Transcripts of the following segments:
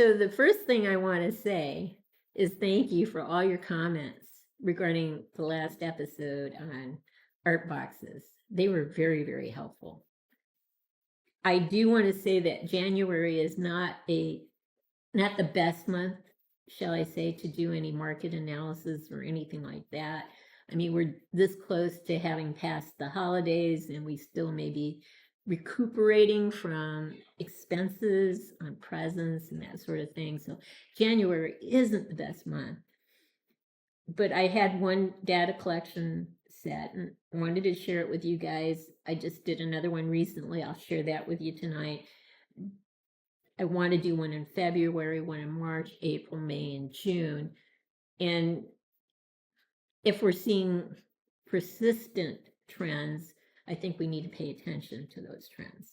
So the first thing I want to say is thank you for all your comments regarding the last episode on art boxes. They were very, very helpful. I do want to say that January is not the best month, shall I say, to do any market analysis or anything like that. I mean, we're this close to having passed the holidays, and we still may be recuperating from expenses on presents and that sort of thing. So January isn't the best month. But I had one data collection set and wanted to share it with you guys. I just did another one recently. I'll share that with you tonight. I want to do one in February, one in March, April, May, and June. And if we're seeing persistent trends, I think we need to pay attention to those trends.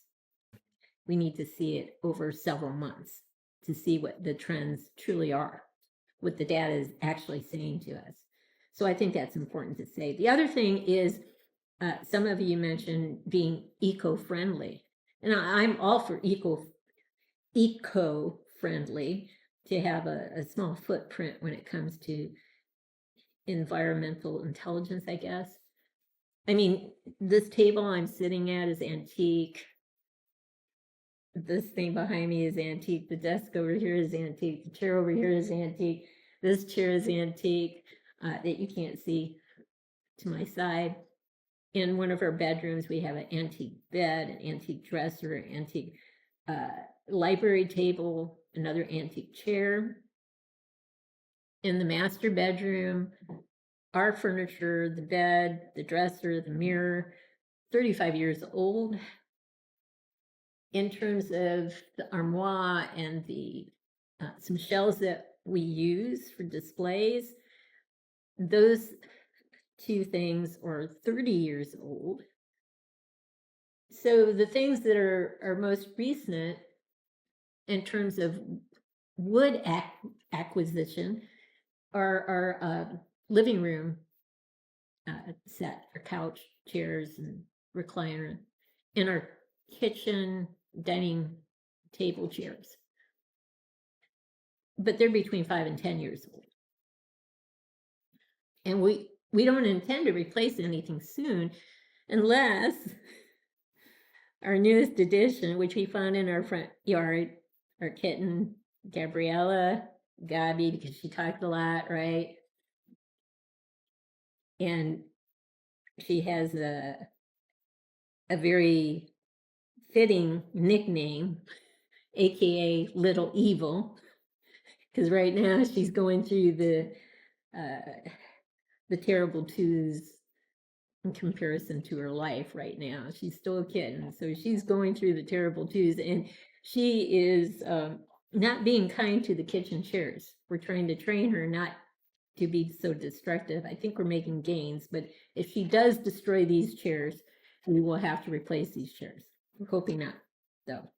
We need to see it over several months to see what the trends truly are, what the data is actually saying to us. So I think that's important to say. The other thing is, some of you mentioned being eco-friendly. And I'm all for eco-friendly, to have a small footprint when it comes to environmental intelligence, I guess. I mean, this table I'm sitting at is antique. This thing behind me is antique. The desk over here is antique. The chair over here is antique. This chair is antique, that you can't see to my side. In one of our bedrooms, we have an antique bed, an antique dresser, an antique library table, another antique chair. In the master bedroom, our furniture, the bed, the dresser, the mirror, 35 years old. In terms of the armoire and the some shelves that we use for displays, those two things are 30 years old. So the things that are most recent in terms of wood acquisition are our living room set, our couch, chairs, and recliner, and our kitchen dining table chairs. But they're between 5 and 10 years old. And we don't intend to replace anything soon unless our newest addition, which we found in our front yard, our kitten, Gabriella, Gabi, because she talked a lot, right? And she has a very fitting nickname, aka Little Evil, because right now she's going through the terrible twos in comparison to her life right now. She's still a kitten, so she's going through the terrible twos, and she is not being kind to the kitchen chairs. We're trying to train her not to be so destructive. I think we're making gains, but if she does destroy these chairs, we will have to replace these chairs. We're hoping not, though.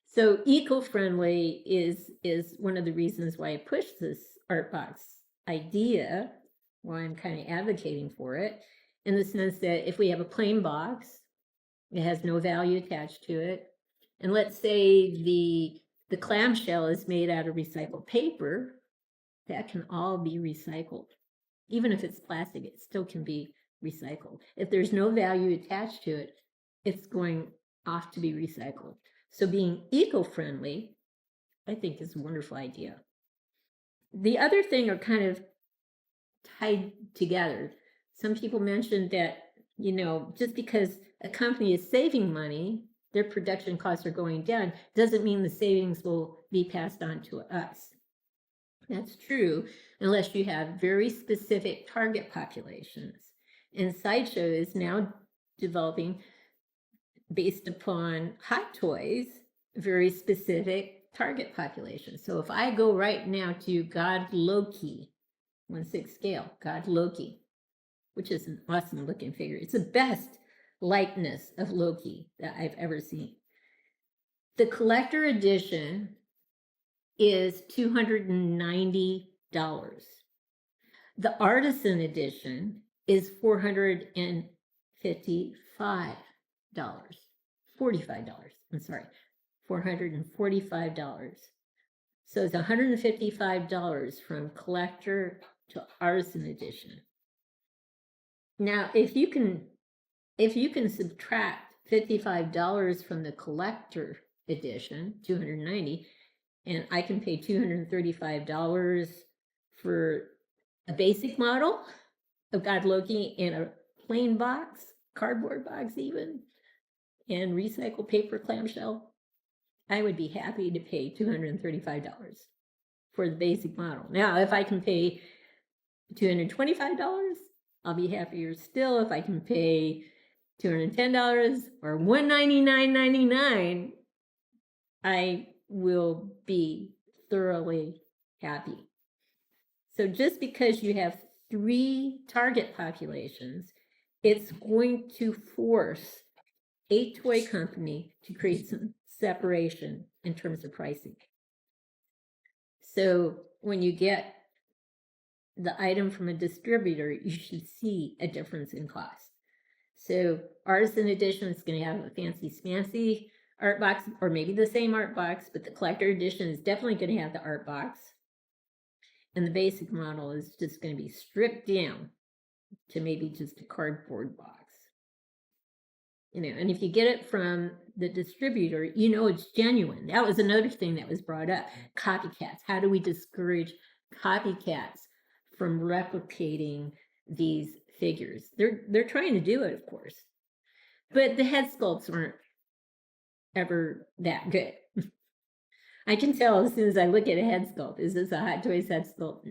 So eco-friendly is one of the reasons why I pushed this art box idea, why I'm kind of advocating for it, in the sense that if we have a plain box, it has no value attached to it, and let's say the clamshell is made out of recycled paper, that can all be recycled. Even if it's plastic, it still can be recycled. If there's no value attached to it, it's going off to be recycled. So being eco-friendly, I think, is a wonderful idea. The other thing are kind of tied together. Some people mentioned that, just because a company is saving money, their production costs are going down, doesn't mean the savings will be passed on to us. That's true, unless you have very specific target populations. And Sideshow is now developing, based upon hot toys, very specific target populations. So if I go right now to God Loki, 1/6 scale, God Loki, which is an awesome looking figure. It's the best likeness of Loki that I've ever seen. The collector edition is $290. The artisan edition is $455. $45. I'm sorry, $445. So it's $155 from collector to artisan edition. Now, if you can subtract $55 from the collector edition, $290, and I can pay $235 for a basic model of God Loki in a plain box, cardboard box even, and recycled paper clamshell, I would be happy to pay $235 for the basic model. Now, if I can pay $225, I'll be happier still if I can pay $210 or $199.99. I will be thoroughly happy. So just because you have 3 target populations, it's going to force a toy company to create some separation in terms of pricing. So when you get the item from a distributor, you should see a difference in cost. So artisan edition is going to have a fancy art box, or maybe the same art box, but the collector edition is definitely going to have the art box. And the basic model is just going to be stripped down to maybe just a cardboard box. And if you get it from the distributor, it's genuine. That was another thing that was brought up. Copycats. How do we discourage copycats from replicating these figures? They're trying to do it, of course. But the head sculpts aren't ever that good. I can tell as soon as I look at a head sculpt, is this a Hot Toys head sculpt?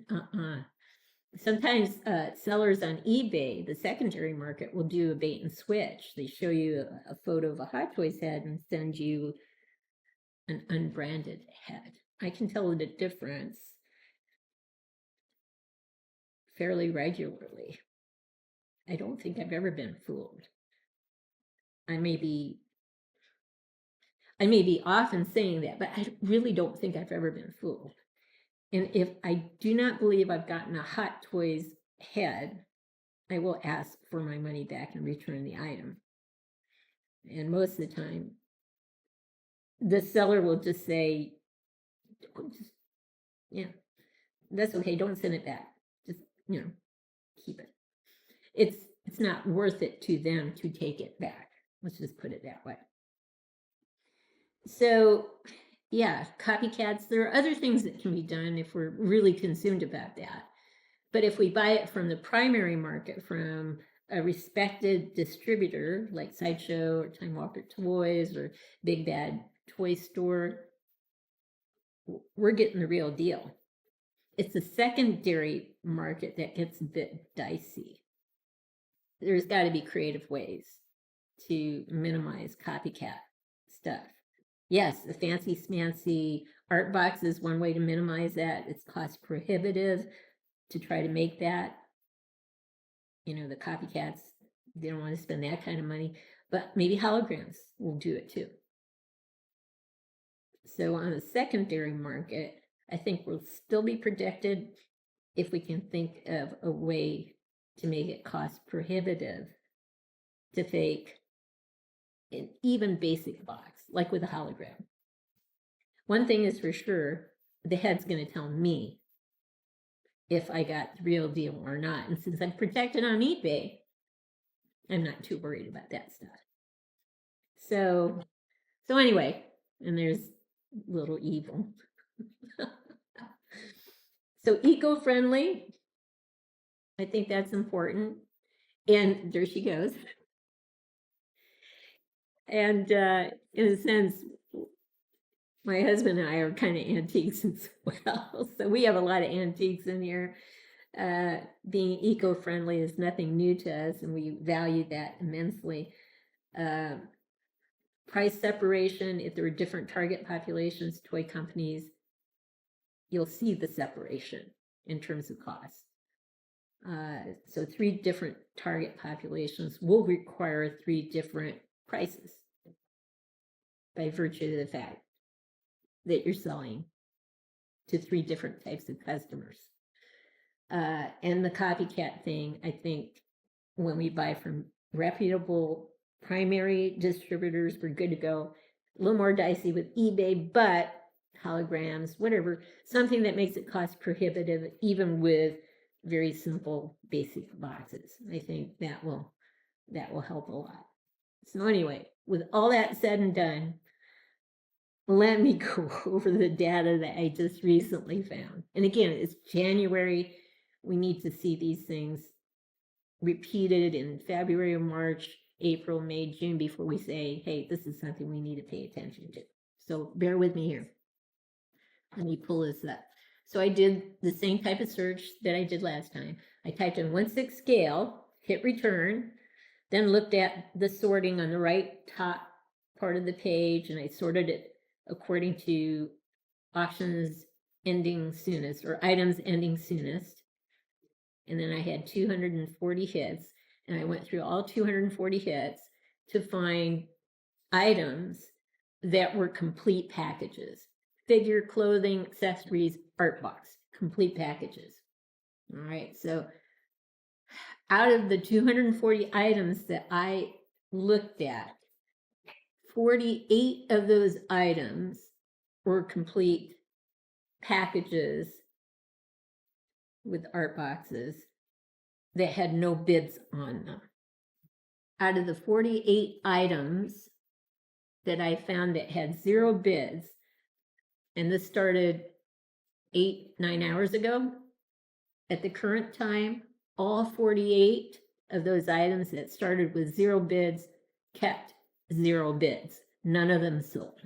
Sometimes sellers on eBay, the secondary market, will do a bait and switch. They show you a photo of a Hot Toys head and send you an unbranded head. I can tell the difference fairly regularly. I don't think I've ever been fooled. I may be often saying that, but I really don't think I've ever been fooled. And if I do not believe I've gotten a Hot Toys head, I will ask for my money back and return the item. And most of the time, the seller will just say, yeah, that's okay, don't send it back. Just, keep it. It's not worth it to them to take it back. Let's just put it that way. So, yeah, copycats, there are other things that can be done if we're really consumed about that. But if we buy it from the primary market, from a respected distributor like Sideshow or Time Walker Toys or Big Bad Toy Store, we're getting the real deal. It's the secondary market that gets a bit dicey. There's got to be creative ways to minimize copycat stuff. Yes, the fancy smancy art box is one way to minimize that. It's cost prohibitive to try to make that. The copycats, they don't want to spend that kind of money, but maybe holograms will do it too. So on the secondary market, I think we'll still be protected if we can think of a way to make it cost prohibitive to fake an even basic box, like with a hologram. One thing is for sure, the head's going to tell me if I got the real deal or not. And since I'm protected on eBay, I'm not too worried about that stuff. So anyway, and there's little evil. So eco-friendly, I think that's important. And there she goes. And in a sense, my husband and I are kind of antiques as well. So we have a lot of antiques in here. Being eco-friendly is nothing new to us, and we value that immensely. Price separation, if there are different target populations, toy companies, you'll see the separation in terms of cost. So 3 different target populations will require 3 different prices by virtue of the fact that you're selling to 3 different types of customers. And the copycat thing, I think when we buy from reputable primary distributors, we're good to go. A little more dicey with eBay, but holograms, whatever, something that makes it cost prohibitive, even with very simple basic boxes. I think that will help a lot. So anyway, with all that said and done, let me go over the data that I just recently found. And again, it's January. We need to see these things repeated in February or March, April, May, June before we say, hey, this is something we need to pay attention to. So bear with me here. Let me pull this up. So I did the same type of search that I did last time. I typed in 1/6 scale, hit return, then looked at the sorting on the right top part of the page, and I sorted it according to auctions ending soonest or items ending soonest. And then I had 240 hits, and I went through all 240 hits to find items that were complete packages. Figure, clothing, accessories, art box, complete packages. All right, so out of the 240 items that I looked at, 48 of those items were complete packages with art boxes that had no bids on them. Out of the 48 items that I found that had 0 bids, and this started 8-9 hours ago, at the current time, all 48 of those items that started with 0 bids kept 0 bids. None of them sold.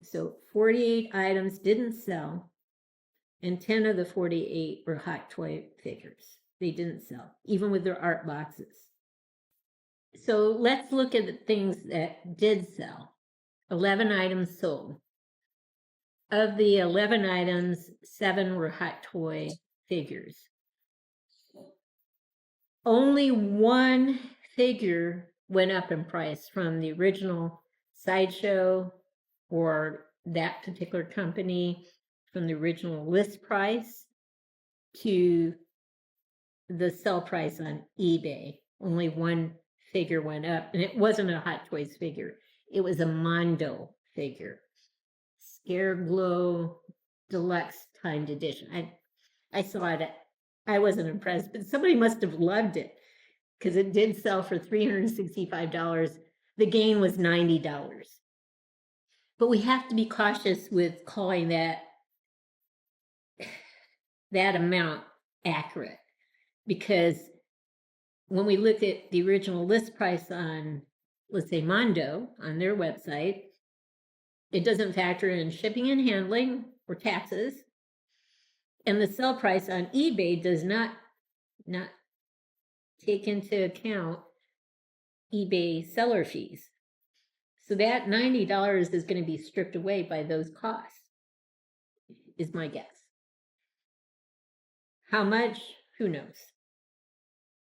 So 48 items didn't sell, and 10 of the 48 were hot toy figures. They didn't sell, even with their art boxes. So let's look at the things that did sell. 11 items sold. Of the 11 items, 7 were hot toy figures. Only 1 figure went up in price from the original Sideshow or that particular company, from the original list price to the sell price on eBay. Only 1 figure went up, and it wasn't a Hot Toys figure. It was a Mondo figure. Scare Glow Deluxe Timed Edition. I saw it. I wasn't impressed, but somebody must have loved it because it did sell for $365. The gain was $90. But we have to be cautious with calling that amount accurate, because when we look at the original list price on, let's say, Mondo on their website, it doesn't factor in shipping and handling or taxes. And the sell price on eBay does not take into account eBay seller fees. So that $90 is going to be stripped away by those costs, is my guess. How much? Who knows?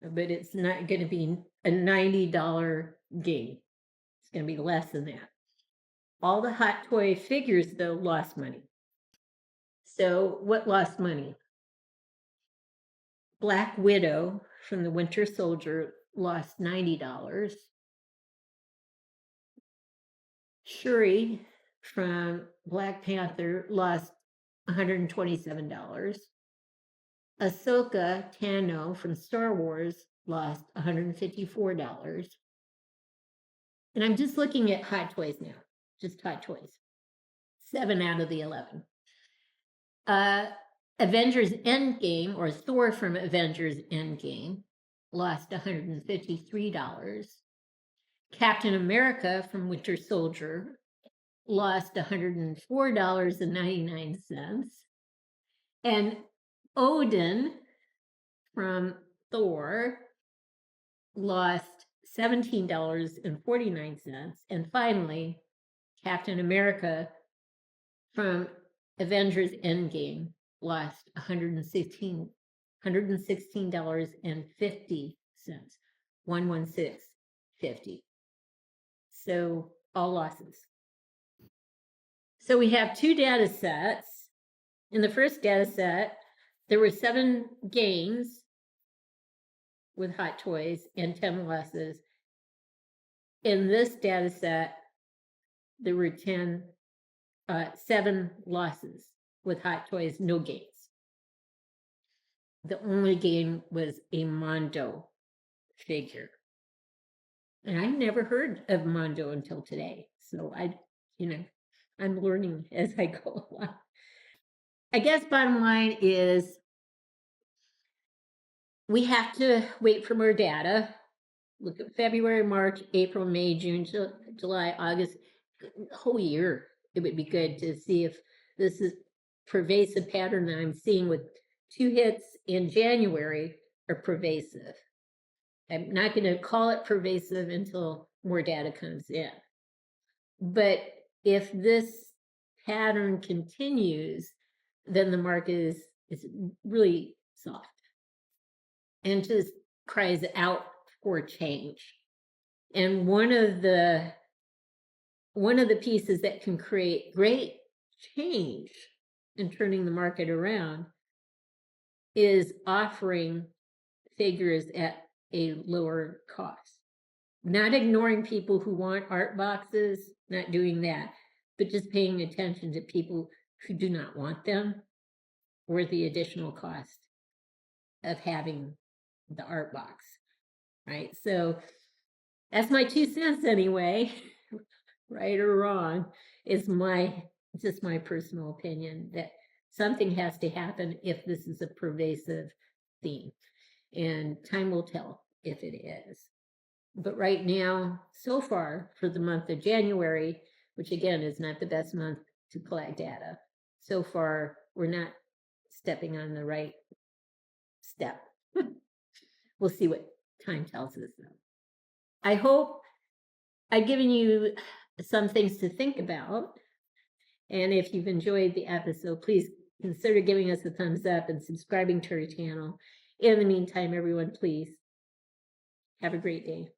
But it's not going to be a $90 gain. It's going to be less than that. All the hot toy figures, though, lost money. So what lost money? Black Widow from the Winter Soldier lost $90. Shuri from Black Panther lost $127. Ahsoka Tano from Star Wars lost $154. And I'm just looking at Hot Toys now, just Hot Toys. 7 out of the 11. Avengers Endgame, or Thor from Avengers Endgame, lost $153. Captain America from Winter Soldier lost $104.99. And Odin from Thor lost $17.49. And finally, Captain America from Avengers Endgame lost $116.50. 116.50. So all losses. So we have 2 data sets. In the first data set, there were 7 gains with Hot Toys and 10 losses. In this data set, there were 10 7 losses with Hot Toys, no gains. The only gain was a Mondo figure. And I never heard of Mondo until today. So I'm learning as I go along. I guess bottom line is we have to wait for more data. Look at February, March, April, May, June, July, August, the whole year. It would be good to see if this is pervasive pattern that I'm seeing with 2 hits in January are pervasive. I'm not going to call it pervasive until more data comes in. But if this pattern continues, then the market is really soft and just cries out for change. And one of the pieces that can create great change in turning the market around is offering figures at a lower cost. Not ignoring people who want art boxes, not doing that, but just paying attention to people who do not want them or the additional cost of having the art box, right? So that's my 2 cents anyway, right or wrong, is just my personal opinion that something has to happen if this is a pervasive theme, and time will tell if it is. But right now, so far for the month of January, which again is not the best month to collect data, so far we're not stepping on the right step. We'll see what time tells us though. I hope I've given you some things to think about. And if you've enjoyed the episode, please consider giving us a thumbs up and subscribing to our channel. In the meantime, everyone, please have a great day.